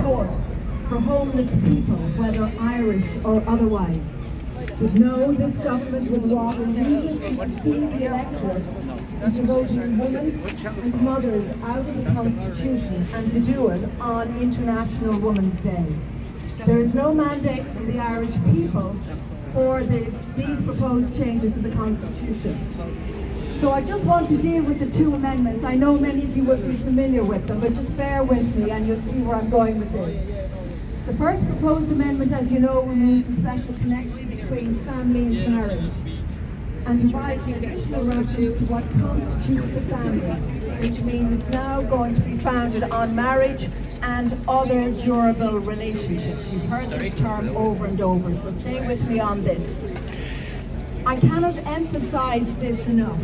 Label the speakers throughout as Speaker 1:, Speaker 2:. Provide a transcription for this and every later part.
Speaker 1: courts for homeless people, whether Irish or otherwise. But no, this government would rather use it to deceive the electorate into voting women and mothers out of the Constitution, and to do it on International Women's Day. There is no mandate from the Irish people for these proposed changes to the Constitution. So I just want to deal with the two amendments. I know many of you will be familiar with them, but just bear with me and you'll see where I'm going with this. The first proposed amendment, as you know, removes the special connection between family and marriage and provides an additional reference to what constitutes the family, which means it's now going to be founded on marriage and other durable relationships. You've heard this term over and over, so stay with me on this. I cannot emphasize this enough.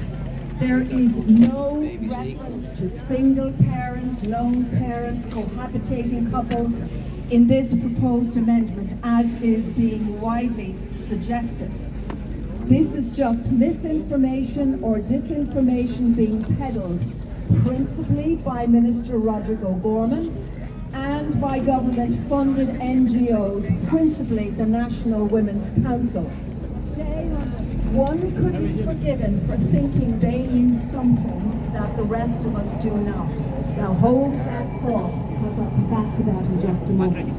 Speaker 1: There is no reference to single parents, lone parents, cohabitating couples in this proposed amendment, as is being widely suggested. This is just misinformation or disinformation being peddled principally by Minister Roderick O'Gorman and by government-funded NGOs, principally the National Women's Council. One could be forgiven for thinking they knew something that the rest of us do not. Now hold that thought, because I'll come back to that in just a moment.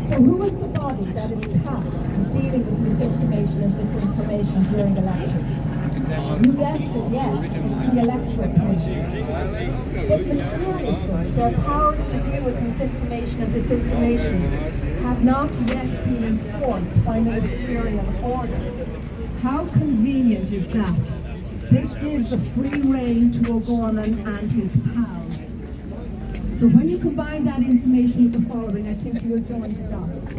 Speaker 1: So who is the body that is tasked with dealing with misinformation and disinformation during elections? You guessed it, yes, it's the Electoral Commission. But mysteriously, their powers to deal with misinformation and disinformation have not yet been enforced by ministerial order. How convenient is that? This gives a free rein to O'Gorman and his pals. So when you combine that information with the following, I think you'll join the dots.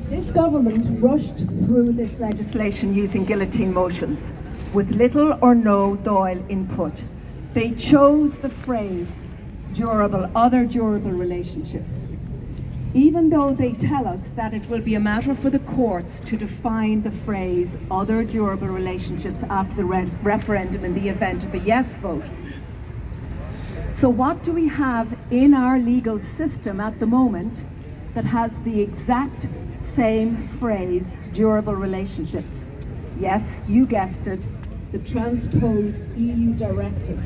Speaker 1: This government rushed through this legislation using guillotine motions, with little or no Dáil input. They chose the phrase other durable relationships, even though they tell us that it will be a matter for the courts to define the phrase other durable relationships after the referendum in the event of a yes vote. So what do we have in our legal system at the moment that has the exact same phrase, durable relationships? Yes, you guessed it, the transposed EU directive,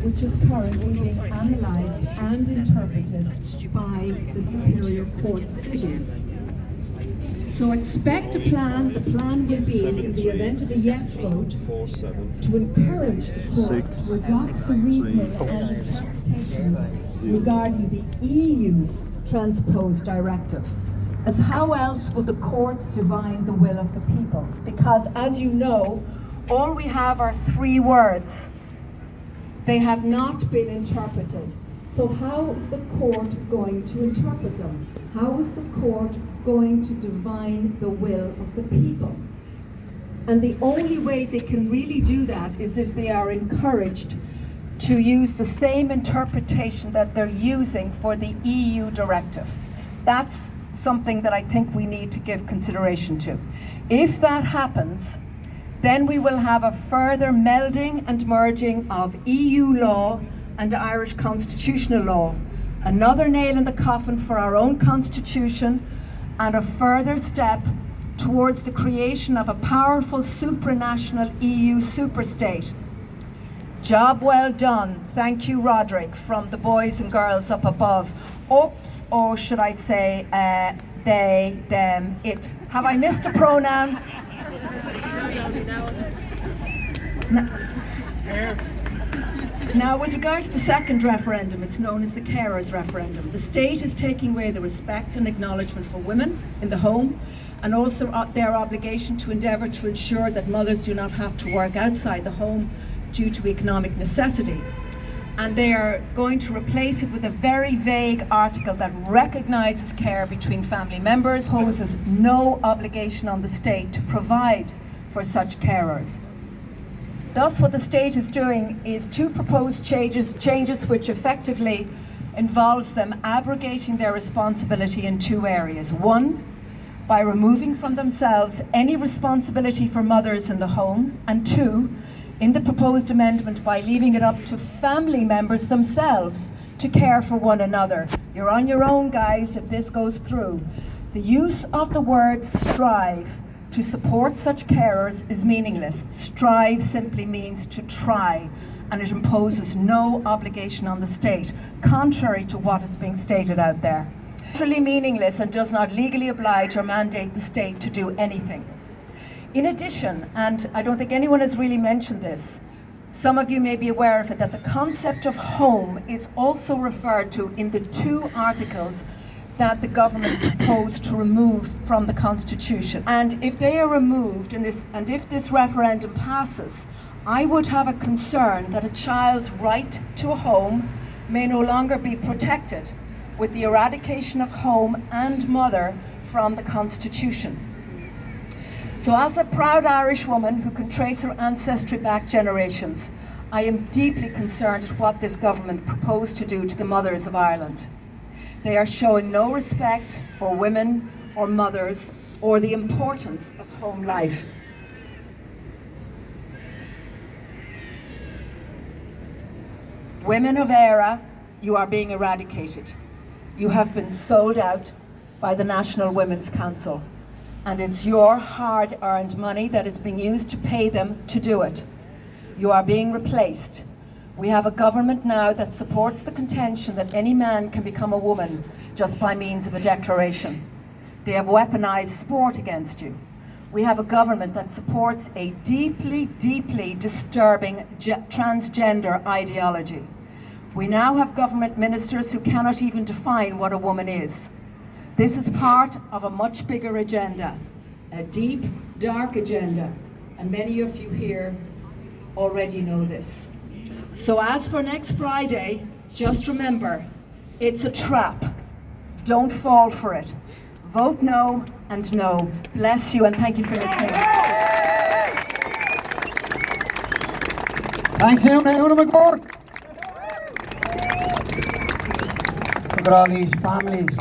Speaker 1: which is currently being analysed and interpreted by the Superior Court decisions. So expect a plan. The plan will be, in the event of a yes vote, to encourage the courts to adopt the reasoning and interpretations regarding the EU transposed directive. As how else will the courts divine the will of the people? Because, as you know, all we have are three words. They have not been interpreted. So how is the court going to interpret them? How is the court going to divine the will of the people? And the only way they can really do that is if they are encouraged to use the same interpretation that they're using for the EU directive. That's something that I think we need to give consideration to. If that happens, then we will have a further melding and merging of EU law and Irish constitutional law, another nail in the coffin for our own constitution, and a further step towards the creation of a powerful supranational EU superstate. Job well done. Thank you, Roderick, from the boys and girls up above. Oops, or should I say they, them, it. Have I missed a pronoun? Now, with regard to the second referendum, it's known as the carers referendum. The state is taking away the respect and acknowledgement for women in the home, and also their obligation to endeavour to ensure that mothers do not have to work outside the home due to economic necessity. And they are going to replace it with a very vague article that recognises care between family members, poses no obligation on the state to provide for such carers. Thus, what the state is doing is two proposed changes which effectively involves them abrogating their responsibility in two areas. One, by removing from themselves any responsibility for mothers in the home, and two, in the proposed amendment by leaving it up to family members themselves to care for one another. You're on your own, guys, if this goes through. The use of the word strive to support such carers is meaningless. Strive simply means to try, and it imposes no obligation on the state, contrary to what is being stated out there. Literally meaningless and does not legally oblige or mandate the state to do anything. In addition, and I don't think anyone has really mentioned this, some of you may be aware of it, that the concept of home is also referred to in the 2 articles that the government proposed to remove from the Constitution. And if they are removed, and if this referendum passes, I would have a concern that a child's right to a home may no longer be protected with the eradication of home and mother from the Constitution. So as a proud Irish woman who can trace her ancestry back generations, I am deeply concerned at what this government proposed to do to the mothers of Ireland. They are showing no respect for women or mothers or the importance of home life. Women of Éire, you are being eradicated. You have been sold out by the National Women's Council, and it's your hard-earned money that is being used to pay them to do it. You are being replaced. We have a government now that supports the contention that any man can become a woman just by means of a declaration. They have weaponized sport against you. We have a government that supports a deeply, deeply disturbing transgender ideology. We now have government ministers who cannot even define what a woman is. This is part of a much bigger agenda, a deep, dark agenda, and many of you here already know this. So as for next Friday, just remember, it's a trap. Don't fall for it. Vote no and no. Bless you and thank you for listening.
Speaker 2: Thanks, Una McGork. Look at all these families.